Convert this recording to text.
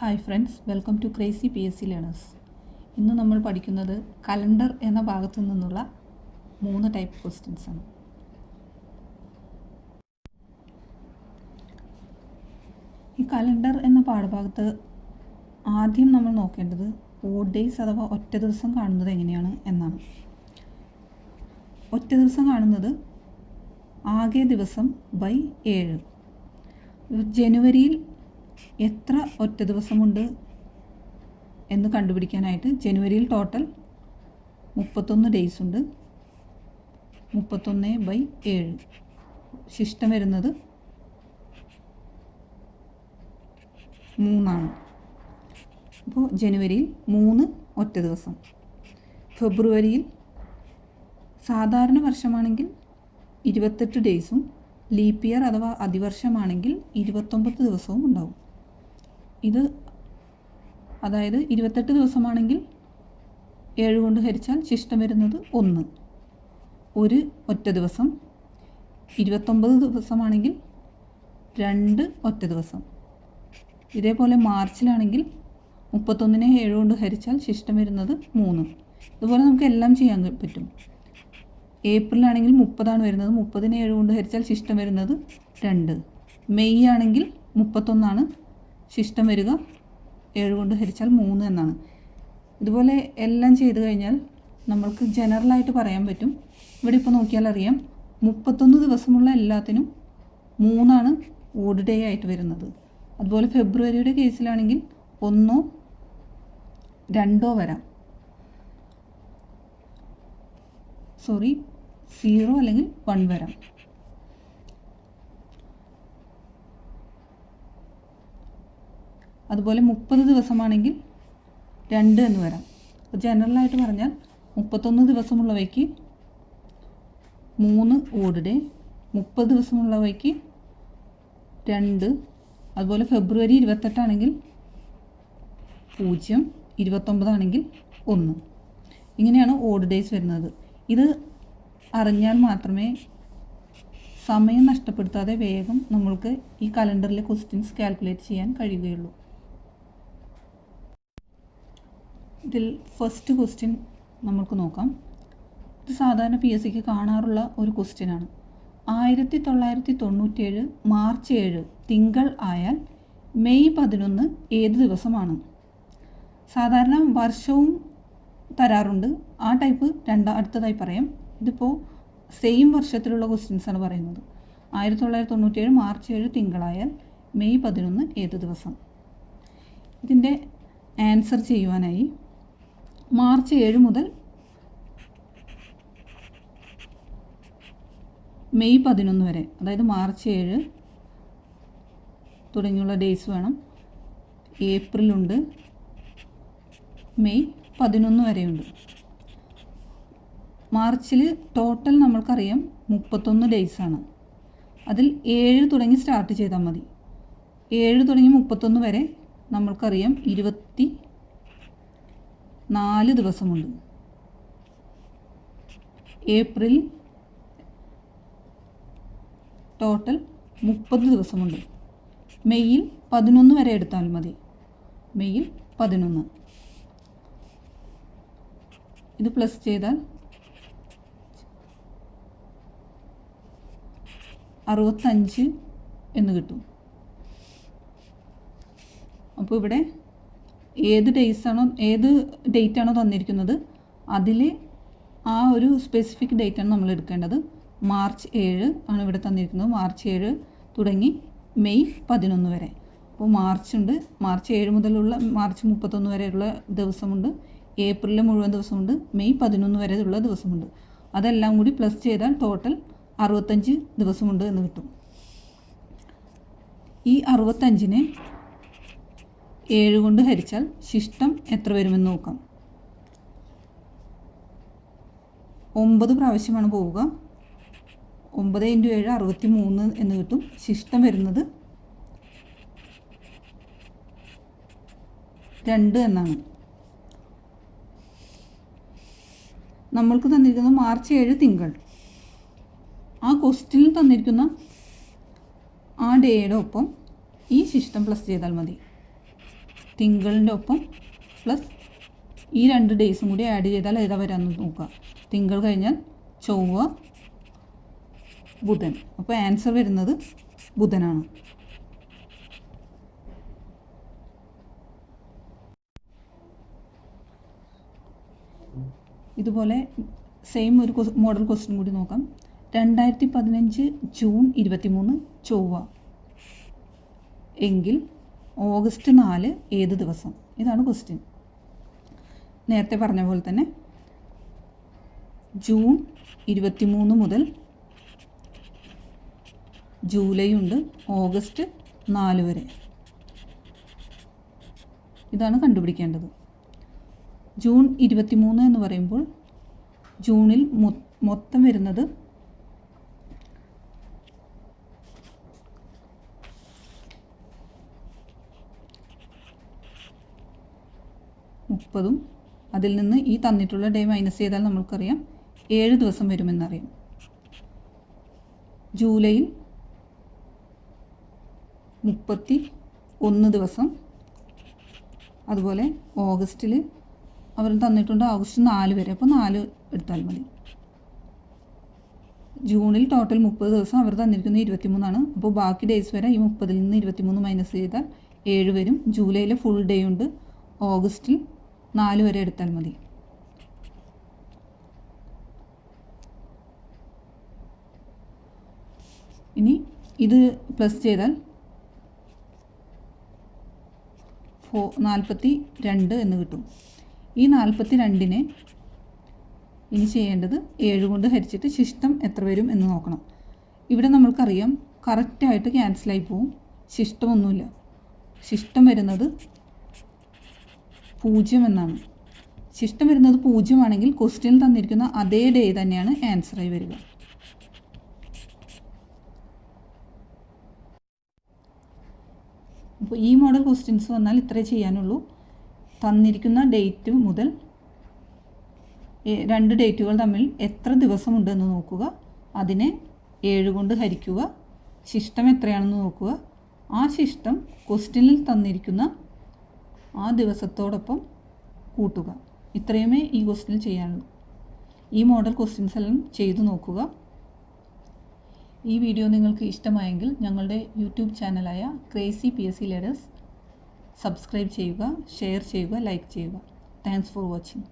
Hi friends, welcome to crazy PSC learners. ഇന്ന് നമ്മൾ പഠിക്കുന്നത് കലണ്ടർ എന്ന ഭാഗത്തു നിന്നുള്ള 3 ടൈപ്പ് ക്വസ്റ്റ്യൻസ് ആണ്. ഈ കലണ്ടർ എന്ന പാഠഭാഗത്ത് ആദ്യം നമ്മൾ നോക്കേണ്ടത് ഓഡ് ഡേയ്സ് അഥവാ ഒറ്റ ദിവസം കാണുന്നത് എങ്ങനെയാണ് എന്നാണ്. ഒറ്റ ദിവസം കാണുന്നത് ആകെ ദിവസം ബൈ 7. ജനുവരിയിൽ എത്ര ഒറ്റ ദിവസമുണ്ട് എന്ന് കണ്ടുപിടിക്കാനായിട്ട് ജനുവരിയിൽ ടോട്ടൽ 31 ഡേയ്സ് ഉണ്ട്. 31/7 ശിഷ്ടം വരുന്നത് 3 ആണ്. അപ്പോൾ ജനുവരിയിൽ 3 ഒറ്റ ദിവസം. ഫെബ്രുവരിയിൽ സാധാരണ വർഷമാണെങ്കിൽ 28 ഡേയ്സും ലീപ്പ് ഇയർ അഥവാ അതിവർഷമാണെങ്കിൽ 29 ദിവസവും ഉണ്ടാവും. ഇത് അതായത് 28 ദിവസമാണെങ്കിൽ 7 കൊണ്ട് ഹരിച്ചാൽ ശിഷ്ടം വരുന്നത് 1 ഒരു ഒറ്റ ദിവസം. 29 ദിവസമാണെങ്കിൽ 2 ഒറ്റ ദിവസം. ഇതേപോലെ മാർച്ചിലാണെങ്കിൽ 31-നെ 7 കൊണ്ട് ഹരിച്ചാൽ ശിഷ്ടം വരുന്നത് 3. ഇതുപോലെ നമുക്ക് എല്ലാം ചെയ്യാൻ പറ്റും. ഏപ്രിലാണെങ്കിൽ 30 വരുന്നത്. 30-നെ 7 കൊണ്ട് ഹരിച്ചാൽ ശിഷ്ടം വരുന്നത് 2. മെയ് ആണെങ്കിൽ 31 ശിഷ്ടം വരിക 7 കൊണ്ട് ഹരിച്ചാൽ 3 എന്നാണ്. ഇതുപോലെ എല്ലാം ചെയ്തു കഴിഞ്ഞാൽ നമ്മൾക്ക് ജനറലായിട്ട് പറയാൻ പറ്റും. ഇവിടെ ഇപ്പോൾ നോക്കിയാൽ അറിയാം 31 ദിവസമുള്ള എല്ലാത്തിനും 3 ഓഡ് ഡേ ആയിട്ട് വരുന്നത്. അതുപോലെ ഫെബ്രുവരിയുടെ കേസിലാണെങ്കിൽ 1 2 വരാം. 0 അല്ലെങ്കിൽ 1 വരാം. അതുപോലെ 30 ദിവസമാണെങ്കിൽ 2 എന്ന് വരാം. അപ്പോൾ ജനറലായിട്ട് പറഞ്ഞാൽ 31 ദിവസമുള്ളവയ്ക്ക് 3 ഓഡ് ഡേ, 30 ദിവസമുള്ളവയ്ക്ക് 2. അതുപോലെ ഫെബ്രുവരി 28 ആണെങ്കിൽ 0, 29 ആണെങ്കിൽ 1. ഇങ്ങനെയാണ് ഓഡ് ഡേയ്സ് വരുന്നത്. ഇത് അറിഞ്ഞാൽ മാത്രമേ സമയം നഷ്ടപ്പെടുത്താതെ വേഗം നമ്മൾക്ക് ഈ കലണ്ടറിലെ ക്വസ്റ്റ്യൻസ് കാൽക്കുലേറ്റ് ചെയ്യാൻ കഴിയുകയുള്ളൂ. ഇതിൽ ഫസ്റ്റ് ക്വസ്റ്റ്യൻ നമുക്ക് നോക്കാം. ഇത് സാധാരണ PSCക്ക് കാണാറുള്ള ഒരു ക്വസ്റ്റ്യനാണ്. 1997 മാർച്ച് 7 തിങ്കൾ ആയാൽ മെയ് 11 ഏത് ദിവസമാണ്? സാധാരണ വർഷവും തരാറുണ്ട്. ആ ടൈപ്പ് അടുത്തതായി പറയാം. ഇതിപ്പോൾ സെയിം വർഷത്തിലുള്ള ക്വസ്റ്റ്യൻസാണ് പറയുന്നത്. 1997 മാർച്ച് 7 തിങ്കളായാൽ മെയ് 11 ഏത് ദിവസം? ഇതിൻ്റെ ആൻസർ ചെയ്യുവാനായി മാർച്ച് 7 മുതൽ മെയ് 11 വരെ, അതായത് മാർച്ച് 7 തുടങ്ങിയുള്ള ഡേയ്സ് വേണം. ഏപ്രിലുണ്ട്, മെയ് 11 വരെയുണ്ട്. മാർച്ചിൽ ടോട്ടൽ നമ്മൾക്കറിയാം 31 ഡേയ്സാണ്. അതിൽ 7 തുടങ്ങി സ്റ്റാർട്ട് ചെയ്താൽ മതി. 7 തുടങ്ങി 31 വരെ നമ്മൾക്കറിയാം 24 ദിവസമുണ്ട്. ഏപ്രിൽ ടോട്ടൽ 30 ദിവസമുണ്ട്. മെയ്യിൽ 11 വരെ എടുത്താൽ മതി. മെയ്യിൽ 11. ഇത് പ്ലസ് ചെയ്താൽ 65 എന്ന് കിട്ടും. അപ്പോൾ ഇവിടെ ഏത് ഡേറ്റാണോ തന്നിരിക്കുന്നത് അതിൽ ആ ഒരു സ്പെസിഫിക് ഡേറ്റാണ് നമ്മൾ എടുക്കേണ്ടത്. മാർച്ച് 7 ആണ് ഇവിടെ തന്നിരിക്കുന്നത്. മാർച്ച് 7 തുടങ്ങി മെയ് 11 വരെ. അപ്പോൾ മാർച്ച് 7 മുതലുള്ള മാർച്ച് 31 വരെയുള്ള ദിവസമുണ്ട്. ഏപ്രിലിലെ മുഴുവൻ ദിവസമുണ്ട്. മെയ് 11 വരെയുള്ള ദിവസമുണ്ട്. അതെല്ലാം കൂടി പ്ലസ് ചെയ്താൽ ടോട്ടൽ 65 ദിവസമുണ്ട് എന്ന് കിട്ടും. ഈ 65-നെ 7 കൊണ്ട് ഹരിച്ചാൽ ശിഷ്ടം എത്ര വരുമെന്ന് നോക്കാം. 9 പ്രാവശ്യമാണ് പോവുക. 9 × 7 63 എന്ന് കിട്ടും. ശിഷ്ടം വരുന്നത് 2 എന്നാണ്. നമ്മൾക്ക് തന്നിരിക്കുന്നത് മാർച്ച് 7 തിങ്കൾ. ആ ക്വസ്റ്റ്യനിൽ തന്നിരിക്കുന്ന ആ ഡേയുടെ ഒപ്പം ഈ ശിഷ്ടം പ്ലസ് ചെയ്താൽ മതി. തിങ്കളിൻ്റെ ഒപ്പം പ്ലസ് ഈ 2 ഡേയ്സും കൂടി ആഡ് ചെയ്താൽ ഏതാ വരാമെന്ന് നോക്കുക. തിങ്കൾ കഴിഞ്ഞാൽ ചൊവ്വ, ബുധൻ. അപ്പോൾ ആൻസർ വരുന്നത് ബുധനാണ്. ഇതുപോലെ സെയിം ഒരു മോഡൽ ക്വസ്റ്റ്യൻ കൂടി നോക്കാം. 2015 ജൂൺ 23 ചൊവ്വ എങ്കിൽ ഓഗസ്റ്റ് 4 ഏത് ദിവസം? ഇതാണ് ക്വസ്റ്റ്യൻ. നേരത്തെ പറഞ്ഞ പോലെ തന്നെ ജൂൺ 23 മുതൽ ജൂലൈ ഉണ്ട്, ഓഗസ്റ്റ് 4 വരെ. ഇതാണ് കണ്ടുപിടിക്കേണ്ടത്. ജൂൺ 23 എന്ന് പറയുമ്പോൾ ജൂണിൽ മൊത്തം വരുന്നത് 30, അതിൽ നിന്ന് ഈ തന്നിട്ടുള്ള ഡേ മൈനസ് ചെയ്താൽ നമ്മൾക്കറിയാം 7 ദിവസം വരുമെന്നറിയാം. ജൂലൈയിൽ 31 ദിവസം. അതുപോലെ ഓഗസ്റ്റിൽ അവർ തന്നിട്ടുണ്ട് ഓഗസ്റ്റ് 4 വരെ, അപ്പോൾ 4 എടുത്താൽ മതി. ജൂണിൽ ടോട്ടൽ 30 ദിവസം, അവർ തന്നിരിക്കുന്നത് 23 അപ്പോൾ ബാക്കി ഡേയ്സ് വരെ ഈ 30-ൽ നിന്ന് 23 മൈനസ് ചെയ്താൽ 7 വരും. ജൂലൈയിൽ ഫുൾ ഡേ ഉണ്ട്, ഓഗസ്റ്റിൽ 4 വരെ എടുത്താൽ മതി. ഇനി ഇത് പ്ലസ് ചെയ്താൽ 42 എന്ന് കിട്ടും. ഈ 42-നെ ഇനി ചെയ്യേണ്ടത് 7 കൊണ്ട് ഹരിച്ചിട്ട് ശിഷ്ടം എത്ര വരും എന്ന് നോക്കണം. ഇവിടെ നമ്മൾക്കറിയാം കറക്റ്റായിട്ട് ക്യാൻസലായി പോവും, ശിഷ്ടമൊന്നുമില്ല. ശിഷ്ടം വരുന്നത് 0 എന്നാണ്. ശിഷ്ടം വരുന്നത് 0 ആണെങ്കിൽ ക്വസ്റ്റ്യനിൽ തന്നിരിക്കുന്ന അതേ ഡേ തന്നെയാണ് ആൻസറായി വരിക. അപ്പോൾ ഈ മോഡൽ ക്വസ്റ്റ്യൻസ് വന്നാൽ ഇത്രേ ചെയ്യാനുള്ളൂ. തന്നിരിക്കുന്ന ഡേറ്റ് മുതൽ 2 ഡേറ്റുകൾ തമ്മിൽ എത്ര ദിവസമുണ്ടെന്ന് നോക്കുക, അതിനെ 7 കൊണ്ട് ഹരിക്കുക, ശിഷ്ടം എത്രയാണെന്ന് നോക്കുക, ആ ശിഷ്ടം ക്വസ്റ്റ്യനിൽ തന്നിരിക്കുന്ന ആ ദിവസത്തോടൊപ്പം കൂട്ടുക. ഇത്രയുമേ ഈ ക്വസ്റ്റ്യനിൽ ചെയ്യാനുള്ളൂ. ഈ മോഡൽ ക്വസ്റ്റ്യൻസ് എല്ലാം ചെയ്തു നോക്കുക. ഈ വീഡിയോ നിങ്ങൾക്ക് ഇഷ്ടമായെങ്കിൽ ഞങ്ങളുടെ YouTube ചാനലായ crazy PSC ladies subscribe ചെയ്യുക, ഷെയർ ചെയ്യുക, ലൈക്ക് ചെയ്യുക. Thanks for watching.